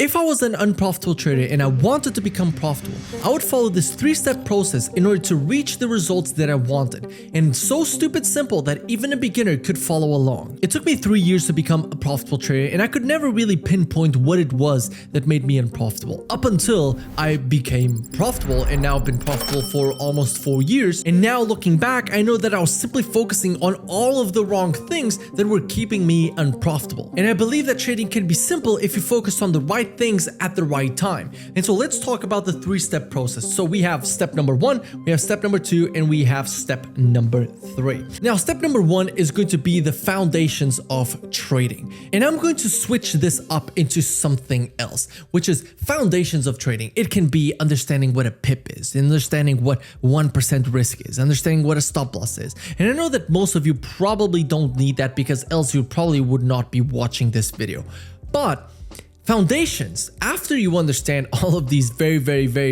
If I was an unprofitable trader and I wanted to become profitable, I would follow this 3-step process in order to reach the results that I wanted. And it's so stupid simple that even a beginner could follow along. It took me 3 years to become a profitable trader, and I could never really pinpoint what it was that made me unprofitable up until I became profitable, and now I've been profitable for almost 4 years. And now looking back, I know that I was simply focusing on all of the wrong things that were keeping me unprofitable. And I believe that trading can be simple if you focus on the right things at the right time. And so let's talk about the 3-step process. So we have step number 1, we have step number 2, and we have step number 3. Now, step number 1 is going to be the foundations of trading. And I'm going to switch this up into something else, which is foundations of trading. It can be understanding what a pip is, understanding what 1% risk is, understanding what a stop loss is. And I know that most of you probably don't need that, because else you probably would not be watching this video. But foundations, after you understand all of these very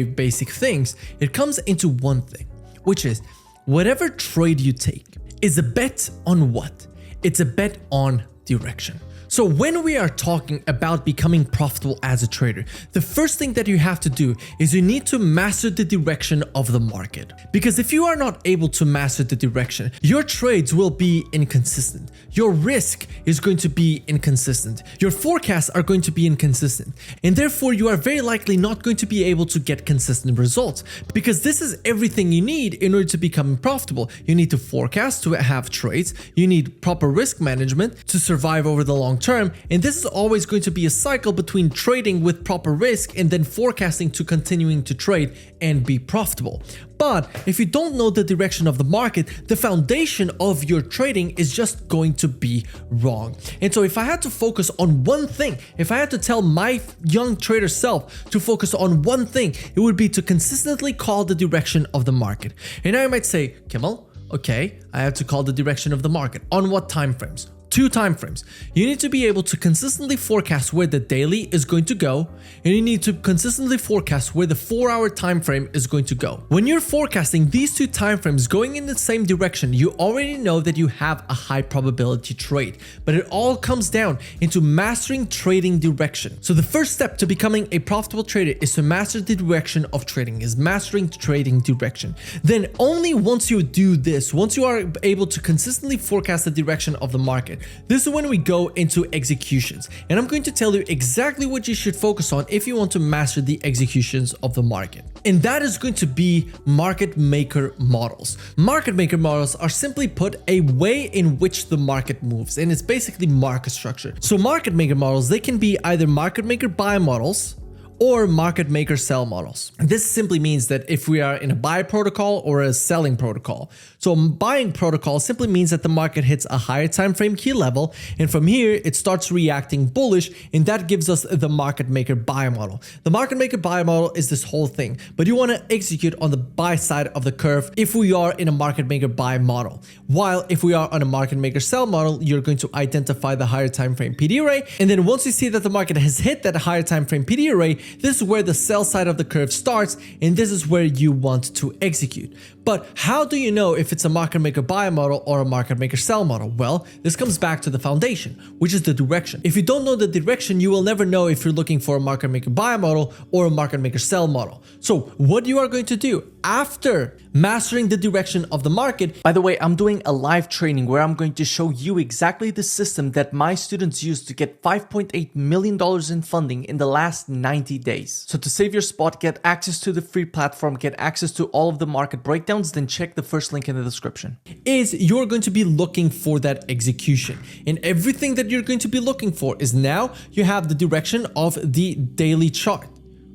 basic things, it comes into one thing, which is whatever trade you take is a bet on what? It's a bet on direction. So when we are talking about becoming profitable as a trader, the first thing that you have to do is you need to master the direction of the market. Because if you are not able to master the direction, your trades will be inconsistent. Your risk is going to be inconsistent. Your forecasts are going to be inconsistent. And therefore, you are very likely not going to be able to get consistent results. Because this is everything you need in order to become profitable. You need to forecast to have trades. You need proper risk management to survive over the long term, and this is always going to be a cycle between trading with proper risk and then forecasting to continuing to trade and be profitable. But if you don't know the direction of the market, the foundation of your trading is just going to be wrong. And so if I had to focus on one thing, if I had to tell my young trader self to focus on one thing, it would be to consistently call the direction of the market. And I might say, Kemal, okay, I have to call the direction of the market. On what time frames? 2 time frames. You need to be able to consistently forecast where the daily is going to go, and you need to consistently forecast where the 4-hour time frame is going to go. When you're forecasting these 2 time frames going in the same direction, you already know that you have a high probability trade. But it all comes down into mastering trading direction. So the first step to becoming a profitable trader is to master the direction of trading, is mastering trading direction. Then only once you do this, once you are able to consistently forecast the direction of the market, this is when we go into executions. And I'm going to tell you exactly what you should focus on if you want to master the executions of the market. And that is going to be market maker models. Market maker models are simply put a way in which the market moves, and it's basically market structure. So market maker models, they can be either market maker buy models or market maker sell models. This simply means that if we are in a buy protocol or a selling protocol. So buying protocol simply means that the market hits a higher time frame key level, and from here it starts reacting bullish, and that gives us the market maker buy model. The market maker buy model is this whole thing, but you want to execute on the buy side of the curve if we are in a market maker buy model. While if we are on a market maker sell model, you're going to identify the higher time frame PD array, and then once you see that the market has hit that higher time frame PD array, this is where the sell side of the curve starts, and this is where you want to execute. But how do you know if it's a market maker buy model or a market maker sell model? Well, this comes back to the foundation, which is the direction. If you don't know the direction, you will never know if you're looking for a market maker buy model or a market maker sell model. So what you are going to do after mastering the direction of the market. By the way, I'm doing a live training where I'm going to show you exactly the system that my students used to get $5.8 million in funding in the last 90 days. So to save your spot, get access to the free platform, get access to all of the market breakdowns, then check the first link in the description. Is you're going to be looking for that execution. And everything that you're going to be looking for is now you have the direction of the daily chart,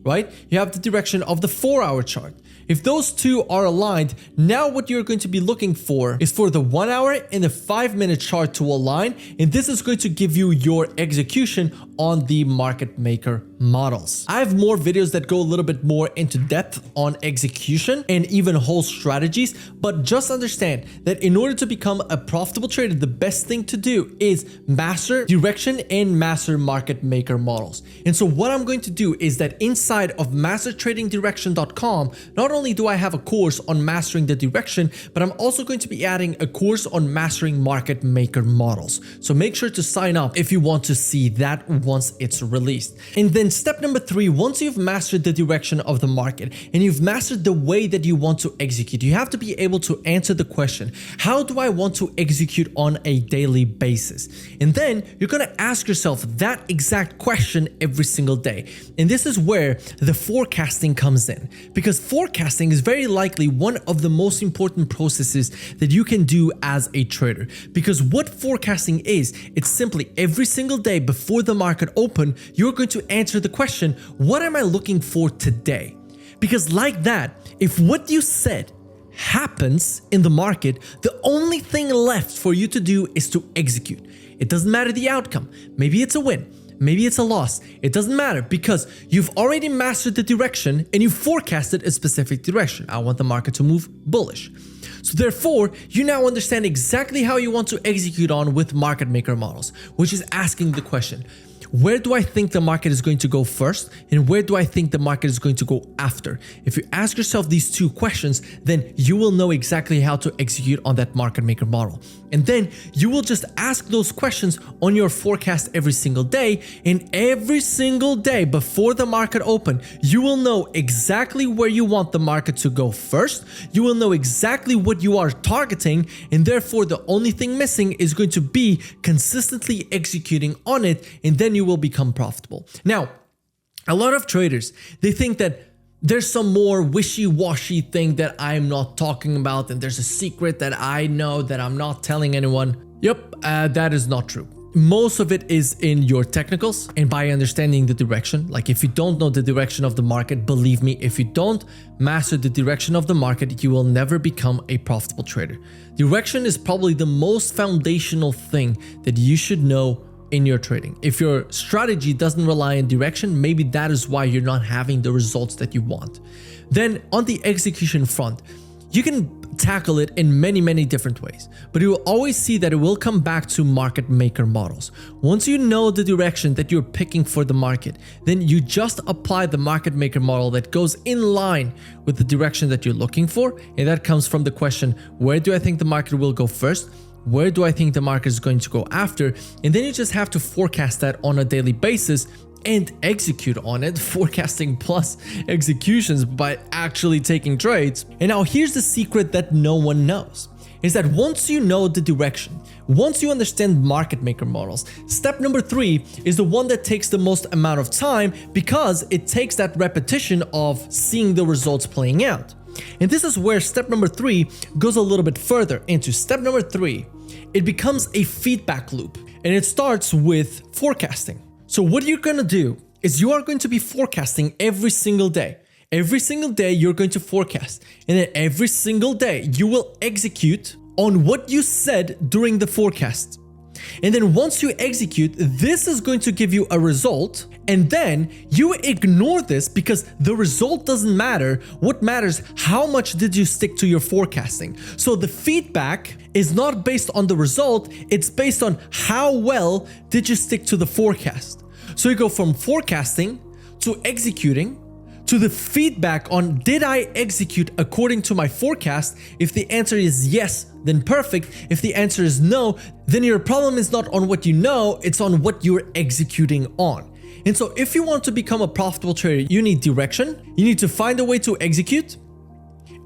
right? You have the direction of the 4-hour chart. If those two are aligned, now what you're going to be looking for is for the 1 hour and the 5-minute chart to align, and this is going to give you your execution on the market maker models. I have more videos that go a little bit more into depth on execution and even whole strategies, but just understand that in order to become a profitable trader, the best thing to do is master direction and master market maker models. And so what I'm going to do is that inside of mastertradingdirection.com, not only do I have a course on mastering the direction, but I'm also going to be adding a course on mastering market maker models. So make sure to sign up if you want to see that once it's released. And then step number 3, once you've mastered the direction of the market and you've mastered the way that you want to execute, you have to be able to answer the question, how do I want to execute on a daily basis? And then you're going to ask yourself that exact question every single day. And this is where the forecasting comes in, because forecasting is very likely one of the most important processes that you can do as a trader. Because what forecasting is, it's simply every single day before the market open, you're going to answer the question, what am I looking for today? Because like that, if what you said happens in the market, the only thing left for you to do is to execute. It doesn't matter the outcome. Maybe it's a win. Maybe it's a loss. It doesn't matter because you've already mastered the direction and you forecasted a specific direction. I want the market to move bullish. So therefore, you now understand exactly how you want to execute on with market maker models, which is asking the question, where do I think the market is going to go first? And where do I think the market is going to go after? If you ask yourself these two questions, then you will know exactly how to execute on that market maker model. And then you will just ask those questions on your forecast every single day. And every single day before the market open, you will know exactly where you want the market to go first. You will know exactly what you are targeting. And therefore, the only thing missing is going to be consistently executing on it. And then you will become profitable. Now, a lot of traders, they think that there's some more wishy-washy thing that I'm not talking about, and there's a secret that I know that I'm not telling anyone. Yep, that is not true. Most of it is in your technicals and by understanding the direction. Like if you don't know the direction of the market, believe me, if you don't master the direction of the market, you will never become a profitable trader. Direction is probably the most foundational thing that you should know in your trading. If your strategy doesn't rely on direction, maybe that is why you're not having the results that you want. Then on the execution front, you can tackle it in many different ways, but you will always see that it will come back to market maker models. Once you know the direction that you're picking for the market, then you just apply the market maker model that goes in line with the direction that you're looking for. And that comes from the question, where do I think the market will go first? Where do I think the market is going to go after? And then you just have to forecast that on a daily basis and execute on it, forecasting plus executions by actually taking trades. And now here's the secret that no one knows, is that once you know the direction, once you understand market maker models, step number 3 is the one that takes the most amount of time because it takes that repetition of seeing the results playing out. And this is where step number 3 goes a little bit further into. Step number 3, it becomes a feedback loop, and it starts with forecasting. So what you're going to do is you are going to be forecasting every single day. Every single day you're going to forecast, and then every single day you will execute on what you said during the forecast. And then once you execute, this is going to give you a result, and then you ignore this because the result doesn't matter. What matters, how much did you stick to your forecasting? So the feedback is not based on the result, it's based on how well did you stick to the forecast. So you go from forecasting to executing to the feedback on, did I execute according to my forecast? If the answer is yes, then perfect. If the answer is no, then your problem is not on what you know, it's on what you're executing on. And so if you want to become a profitable trader, you need direction, you need to find a way to execute,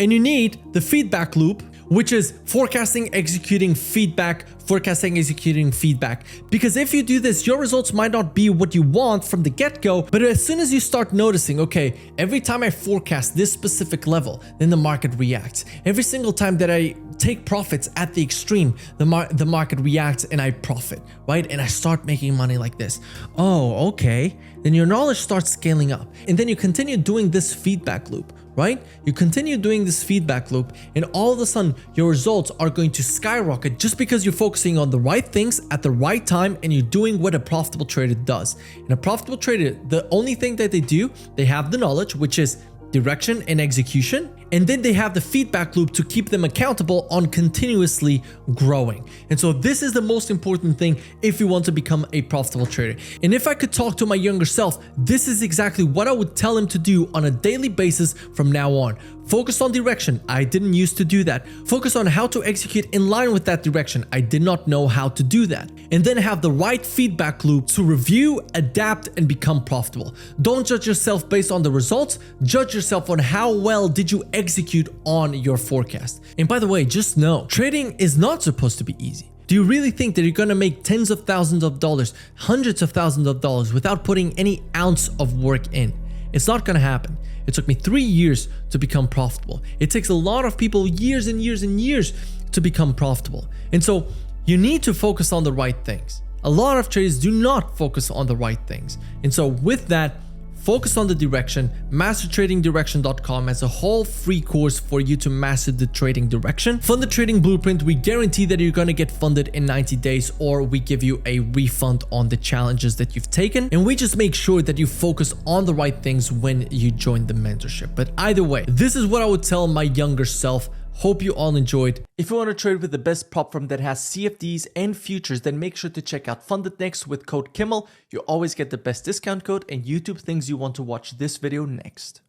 and you need the feedback loop, which is forecasting, executing, feedback, forecasting, executing, feedback. Because if you do this, your results might not be what you want from the get-go, but as soon as you start noticing, okay, every time I forecast this specific level, then the market reacts. Every single time that I take profits at the extreme, the market reacts and I profit, right? And I start making money like this. Oh, okay. Then your knowledge starts scaling up. And then you continue doing this feedback loop, right? You continue doing this feedback loop, and all of a sudden your results are going to skyrocket just because you're focusing on the right things at the right time and you're doing what a profitable trader does. And a profitable trader, the only thing that they do, they have the knowledge, which is direction and execution, and then they have the feedback loop to keep them accountable on continuously growing. And so this is the most important thing if you want to become a profitable trader. And if I could talk to my younger self, this is exactly what I would tell him to do on a daily basis from now on. Focus on direction. I didn't used to do that. Focus on how to execute in line with that direction. I did not know how to do that. And then have the right feedback loop to review, adapt, and become profitable. Don't judge yourself based on the results. Judge yourself on how well did you execute on your forecast. And by the way, just know, trading is not supposed to be easy. Do you really think that you're gonna make tens of thousands of dollars, hundreds of thousands of dollars without putting any ounce of work in? It's not gonna happen. It took me 3 years to become profitable. It takes a lot of people years and years and years to become profitable. And so you need to focus on the right things. A lot of traders do not focus on the right things. And so with that, focus on the direction. MasterTradingDirection.com has a whole free course for you to master the trading direction. Fund the Trading Blueprint, we guarantee that you're gonna get funded in 90 days, or we give you a refund on the challenges that you've taken. And we just make sure that you focus on the right things when you join the mentorship. But either way, this is what I would tell my younger self. Hope you all enjoyed. If you want to trade with the best prop firm that has CFDs and futures, then make sure to check out Funded Next with code Kimmel. You always get the best discount code, and YouTube thinks you want to watch this video next.